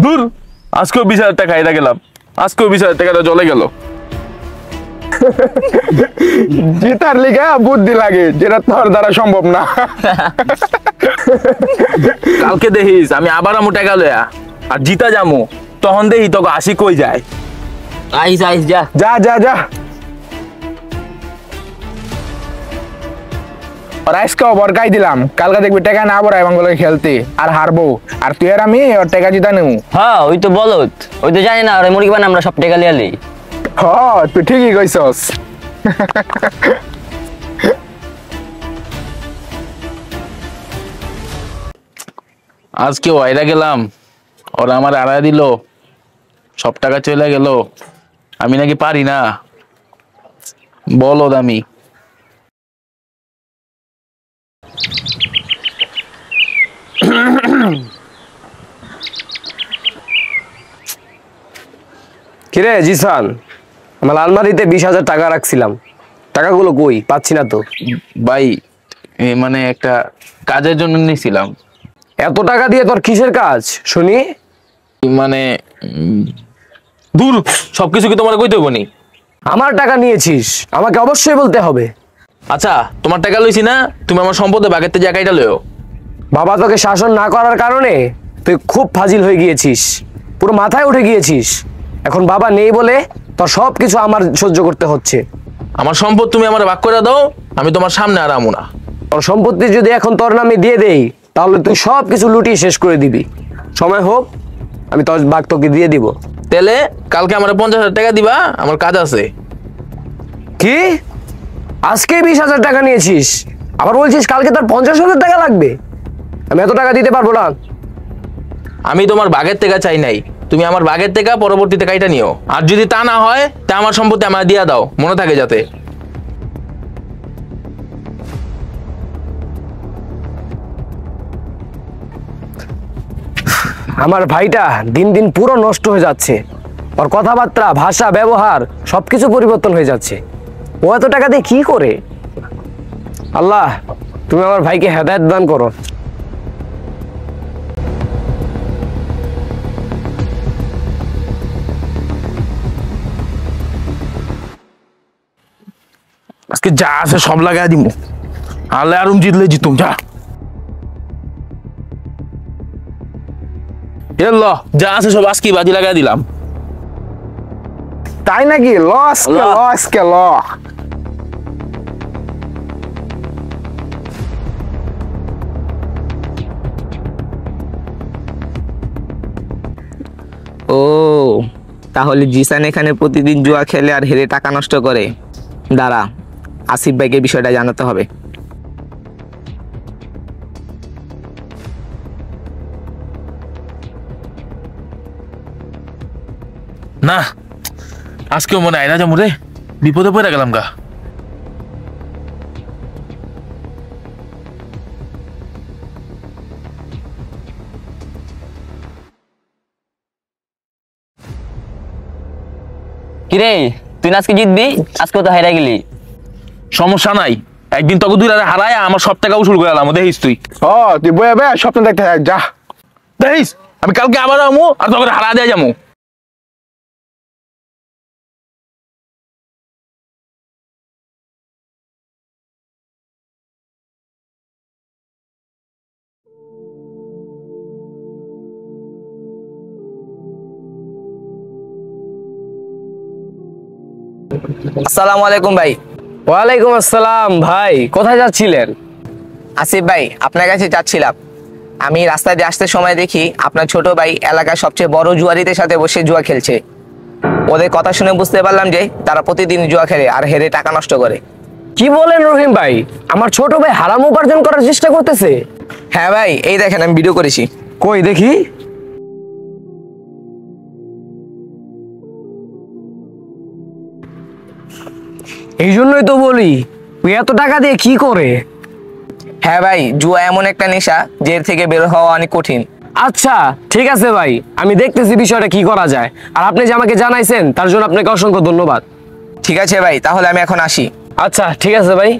দূর, আজকেও 20,000 টাকা এটা গেলাম, আজকেও 20,000 টাকাটা জলে গেল। জিতার লিগা বুদ্ধি লাগে, যেটা তোর দ্বারা সম্ভব না। কালকে দেখিস আমি আবার আমু টাকা লয়া আর জিতা যামু, তখন দেখি তোকে আসি কই যায়। আইস আইস যা যা যা যা। রাইসকেও বরকাই দিলাম, কালকে দেখবি টাকা না বড়াই বাঙ্গলে খেলতে আর হারবো, আর তুই আর আমি ওর টাকা জিতা নেবো। হ্যাঁ ওই তো বলত, ওই তো জানি না ওরে মুরগি বানা আমরা সব টাকা লিয়ালি। হ তুই ঠিকই কইছস। আজকে ওয়াইরা গেলাম, ওরা আমার আড়াই দিল, সব টাকা চলে গেল, আমি নাকি পারি না, বলো দামি। কিরে জিসান, আমার আলমারিতে 20,000 টাকা রাখছিলাম, টাকাগুলো কই পাচ্ছি না তো। ভাই মানে একটা কাজের জন্য নিয়েছিলাম। এত টাকা দিয়ে তোর কিসের কাজ শুনি? মানে দূর, সবকিছু কি তোমার কইতে হবো নি? আমার টাকা নিয়েছিস, আমাকে অবশ্যই বলতে হবে। আচ্ছা তোমার টাকা লইছি না, তুমি আমার সম্পদে বাগেতে জায়গাটা লইও। বাবা তোকে শাসন না করার কারণে তুই খুব ফাজিল হয়ে গিয়েছিস, পুরো মাথায় উঠে গিয়েছিস। এখন বাবা নেই বলে তোর সবকিছু আমার সহ্য করতে হচ্ছে। আমার সম্পদ তুমি আমার ভাগ করে দাও, আমি তোমার সামনে আর আমু না। তোর সম্পত্তি যদি এখন তোর নামে দিয়ে দেই, তাহলে তুই সবকিছু লুটিয়ে শেষ করে দিবি। সময় হোক, আমি তোর ভাগ তোকে দিয়ে দিব। তাহলে কালকে আমার 50,000 টাকা দিবা, আমার কাজ আছে। কি আজকে 20,000 টাকা নিয়েছিস, আবার বলছিস কালকে তোর 50,000 টাকা লাগবে? আমি এত টাকা দিতে পারবো না। আমি তোমার বাগের টাকা চাই নাই, তুমি আমার বাগের টাকা পরবর্তীতে কাইটা নিও, আর যদি তা না হয় তা আমার সম্পত্তি আমার দিয়া দাও, মনে থাকে যাতে। আমার ভাইটা দিন দিন পুরো নষ্ট হয়ে যাচ্ছে, ওর কথাবার্তা, ভাষা, ব্যবহার সবকিছু পরিবর্তন হয়ে যাচ্ছে। ও এত টাকা দিয়ে কি করে? আল্লাহ তুমি আমার ভাইকে হেদায়েত দান করো। আজকে যা আছে সব লাগাই দিমু, আলে আরুম জিতলে জিতুম। যা এলো, যা আছে সব আজকে বাজি লাগাই দিলাম। তাই নাকি? লস কে লস কে ল। ও তাহলে জিসান এখানে প্রতিদিন জুয়া খেলে আর হেরে টাকা নষ্ট করে। দাঁড়া, আসিফ ভাইকে বিষয়টা জানাতে হবে। না আজকেও মনে হয় না যাবো রে, বিপদে পড়ে গেলাম গা। কিরে তুই না আজকে জিতবি, আজকে তো হেরে গেলি। সমস্যা নাই, একদিন তোকে দুই হারায় আমার সব টাকা উসুল করে এলাম, দেখিস তুই। ও তুই বয়ে বে স্বপ্ন দেখতে থাক, যা। দেখিস আমি কালকে আবার আমু আর তোকে হারা দেয়া যাবো। আসসালামু আলাইকুম ভাই। ওয়ালাইকুম আসসালাম। ভাই কোথায় যাচ্ছিলেন? আসিফ ভাই আপনার কাছে যাচ্ছিলাম। আমি রাস্তায় দিয়ে আসতে সময় দেখি আপনার ছোট ভাই এলাকার সবচেয়ে বড় জুয়ারিদের সাথে বসে জুয়া খেলছে। ওদের কথা শুনে বুঝতে পারলাম যে তারা প্রতিদিন জুয়া খেলে আর হেরে টাকা নষ্ট করে। কি বলেন রহিম ভাই, আমার ছোট ভাই হারাম উপার্জন করার চেষ্টা করতেছে? হ্যাঁ ভাই, এই দেখেন আমি ভিডিও করেছি। কই দেখি। এই জন্যই তো বলি তুই এত টাকা দিয়ে কি করে। হ্যাঁ ভাই, জুয়া এমন একটা নেশা যে এর থেকে বের হওয়া অনেক কঠিন। আচ্ছা ঠিক আছে ভাই, আমি দেখতেছি বিষয়টা কি করা যায়, আর আপনি যে আমাকে জানাইছেন তার জন্য আপনাকে অসংখ্য ধন্যবাদ। ঠিক আছে ভাই, তাহলে আমি এখন আসি। আচ্ছা ঠিক আছে ভাই।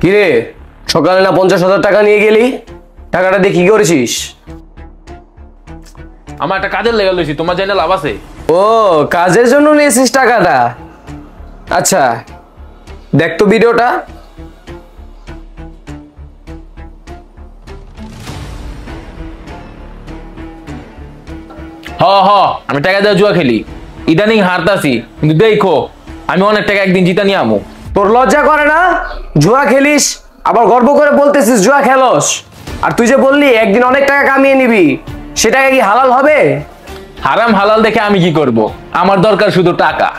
কিরে, সকালে না 50,000 টাকা নিয়ে গেলি? টাকাটা দিয়ে কি করেছিস? আমার একটা কাজের লেগে লইছি, তোমার জানা লাভ আছে? ও, কাজের জন্য নিয়েছিস টাকাটা? আচ্ছা, দেখ তো ভিডিওটা। হ হ, আমি টাকা দিয়ে জুয়া খেলি, ইদানিং হারতাছি, কিন্তু দেখো আমি অনেক টাকা একদিন জিতা নিয়ে আমু। তোর লজ্জা করে না? জুয়া খেলিস, আবার গর্ব করে বলতেছিস জুয়া খেলোস। আর তুই যে বললি একদিন অনেক টাকা কামিয়ে নিবি, সেটা কি হালাল হবে? হারাম হালাল দেখে আমি কি করব? আমার দরকার শুধু টাকা।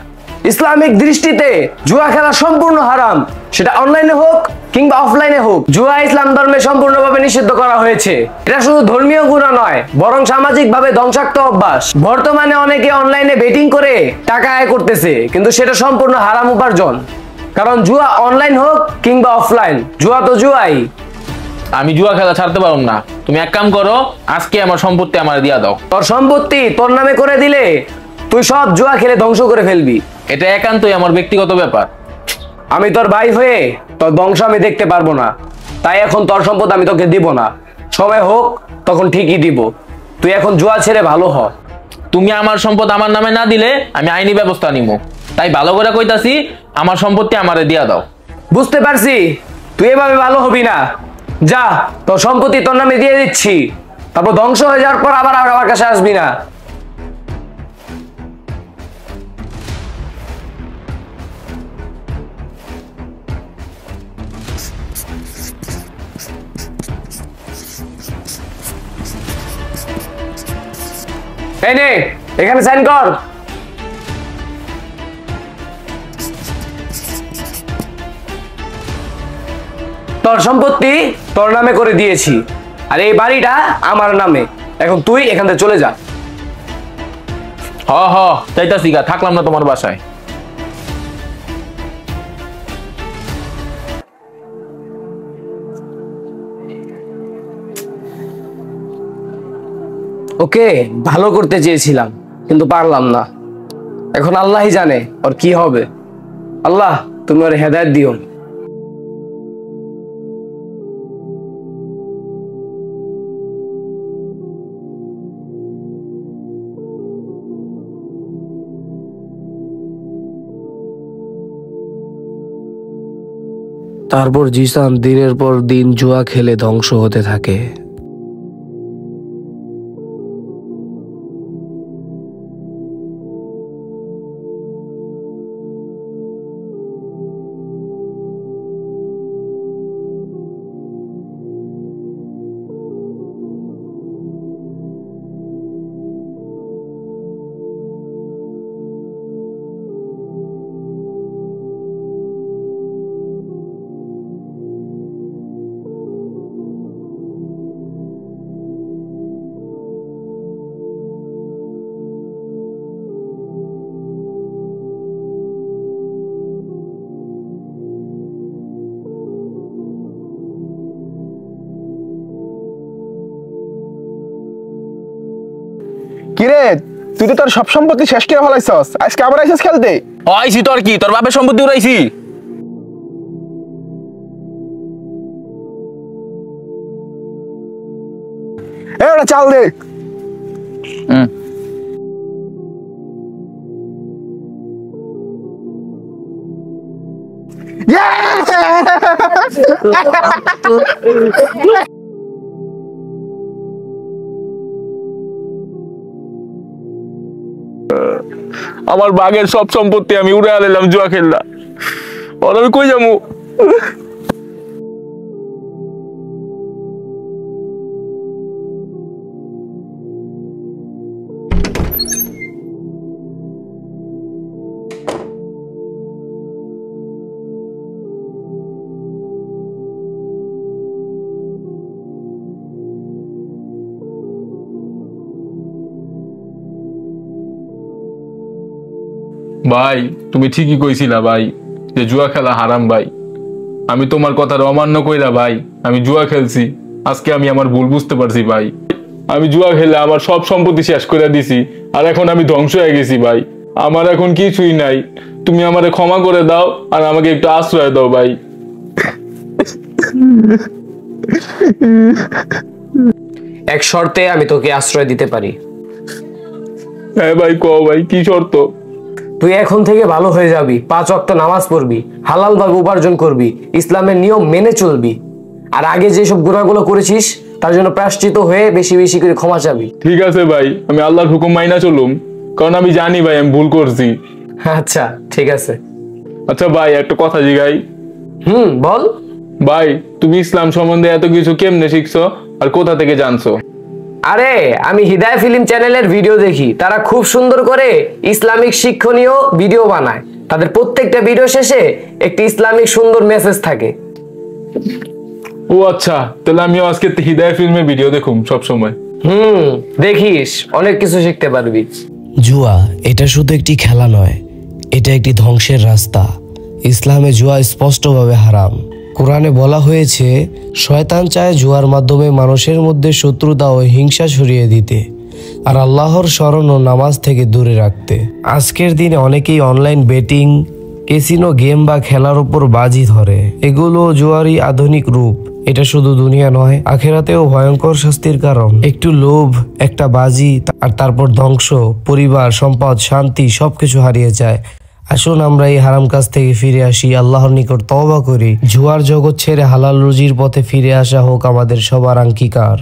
ইসলামিক দৃষ্টিতে জুয়া খেলা সম্পূর্ণ হারাম, সেটা অনলাইনে হোক কিংবা অফলাইনে হোক। জুয়া ইসলাম ধর্মে সম্পূর্ণভাবে নিষিদ্ধ করা হয়েছে। এটা শুধু ধর্মীয় গুনাহ নয়, বরং সামাজিকভাবে ধ্বংসাত্মক অভ্যাস। বর্তমানে অনেকে অনলাইনে বেটিং করে টাকা আয় করতেছে, কিন্তু সেটা সম্পূর্ণ হারাম উপার্জন। কারণ জুয়া অনলাইন হোক কিংবা অফলাইন, জুয়া তো জুয়াই। আমি জুয়া খেলা ছাড়তে পারব না। তুমি এক কাম করো, আজকে আমার সম্পত্তি আমার দিয়া দাও। তোর সম্পত্তি তোর নামে করে দিলে তুই সব জুয়া খেলে ধ্বংস করে ফেলবি। এটা একান্তই আমার ব্যক্তিগত ব্যাপার। আমি তোর ভাই হয়ে তোর বংশ আমি দেখতে পারবো না, তাই এখন তোর সম্পদ আমি তোকে দিব না। সময় হোক তখন ঠিকই দিব। তুই এখন জুয়া ছেড়ে ভালো হ। তুমি আমার সম্পদ আমার নামে না দিলে আমি আইনি ব্যবস্থা নিব। তাই ভালো করে কইতাছি, আমার সম্পত্তি আমারে দিয়া দাও। বুঝতে পারছি তুই এভাবে ভালো হবি না। যা, তোর সম্পত্তি তোর নামে দিয়ে দিচ্ছি, তারপর ধ্বংস হয়ে যাওয়ার পর আবার আমার কাছে আসবি না। এই নে, এখানে সাইন কর। তোর সম্পত্তি তোর নামে করে দিয়েছি, আর এই বাড়িটা আমার নামে। এখন তুই এখান থেকে চলে যা। হ হ, চাইতাছি গা, থাকলাম না তোমার বাসায়। ওকে ভালো করতে চেয়েছিলাম, কিন্তু পারলাম না। এখন আল্লাহই জানে ওর কি হবে। আল্লাহ, তুমি ওর হেদায়েত দিও। তারপর জিসান দিনের পর দিন জুয়া খেলে ধ্বংস হতে থাকে। কিরে, তুই তো তোর সব সম্পত্তি শেষ করে ফেলাইছস, আজকে আবার আইছস খেলতে? আইছি তোর কি, তোর বাপের সম্পত্তি উড়াইছি? এ ওটা চাল দে। আমার বাগের সব সম্পত্তি আমি উড়ে আলাম জুয়া খেললা। আর আমি কই যাবো? ভাই, তুমি ঠিকই কইছিলা ভাই যে জুয়া খেলা হারাম। ভাই, আমি তোমার কথার অমান্য কইরা ভাই আমি জুয়া খেলছি। আজকে আমি আমার ভুল বুঝতে পারছি ভাই। আমি জুয়া খেলে আমার সব সম্পত্তি শেষ করে দিছি, আর এখন আমি ধ্বংস হয়ে গেছি ভাই। আমার এখন কিছুই নাই, তুমি আমারে ক্ষমা করে দাও আর আমাকে একটু আশ্রয় দাও ভাই। এক শর্তে আমি তোকে আশ্রয় দিতে পারি। হ্যাঁ ভাই, কও ভাই, কি শর্ত? তুই এখন থেকে ভালো হয়ে যাবি, 5 ওয়াক্ত নামাজ পড়বি, হালাল ভাবে উপার্জন করবি, ইসলামের নিয়ম মেনে চলবি, আর আগে যেসব গুনাহগুলো করেছিস তার জন্য প্রায়শ্চিত হয়ে বেশি বেশি করে ক্ষমা চাবি। ঠিক আছে ভাই, আমি আল্লাহর হুকুম মাইনা চলুম, কারণ আমি জানি ভাই আমি ভুল করছি। আচ্ছা ঠিক আছে। আচ্ছা ভাই, একটা কথা জিগাই। বল। ভাই, তুমি ইসলাম সম্বন্ধে এত কিছু কেমনে শিখছো আর কোথা থেকে জানছো? আরে আমি হৃদয় ফিল্ম চ্যানেলের ভিডিও দেখি, তারা খুব সুন্দর করে ইসলামিক শিক্ষণীয় ভিডিও বানায়। তাদের প্রত্যেকটা ভিডিও শেষে একটি ইসলামিক সুন্দর মেসেজ থাকে। ও আচ্ছা, তাহলে আমিও আজকে হৃদয় ফিল্মে ভিডিও দেখুম সব সময়। দেখিস, অনেক কিছু শিখতে পারবি। জুয়া এটা শুধু একটি খেলা নয়, এটা একটি ধ্বংসের রাস্তা। ইসলামে জুয়া স্পষ্টভাবে হারাম। কোরআনে বলা হয়েছে, শয়তান চায় জুয়ার মাধ্যমে মানুষের মধ্যে শত্রুতা ও হিংসা ছড়িয়ে দিতে, আর আল্লাহর স্মরণ ও নামাজ থেকে দূরে রাখতে। আজকের দিনে অনেকেই অনলাইন বেটিং, ক্যাসিনো গেম বা খেলার উপর বাজি ধরে। এগুলো জুয়ারই আধুনিক রূপ। এটা শুধু দুনিয়া নয়, আখেরাতেও ভয়ঙ্কর শাস্তির কারণ। একটু লোভ, একটা বাজি, আর তারপর ধ্বংস, পরিবার, সম্পদ, শান্তি সবকিছু হারিয়ে যায়। আসুন আমরা এই হারাম কাজ থেকে ফিরে আসি, আল্লাহর নিকট তওবা করি। জুয়ার জগৎ ছেড়ে হালাল রুজির পথে ফিরে আসা হোক আমাদের সবার অঙ্গীকার।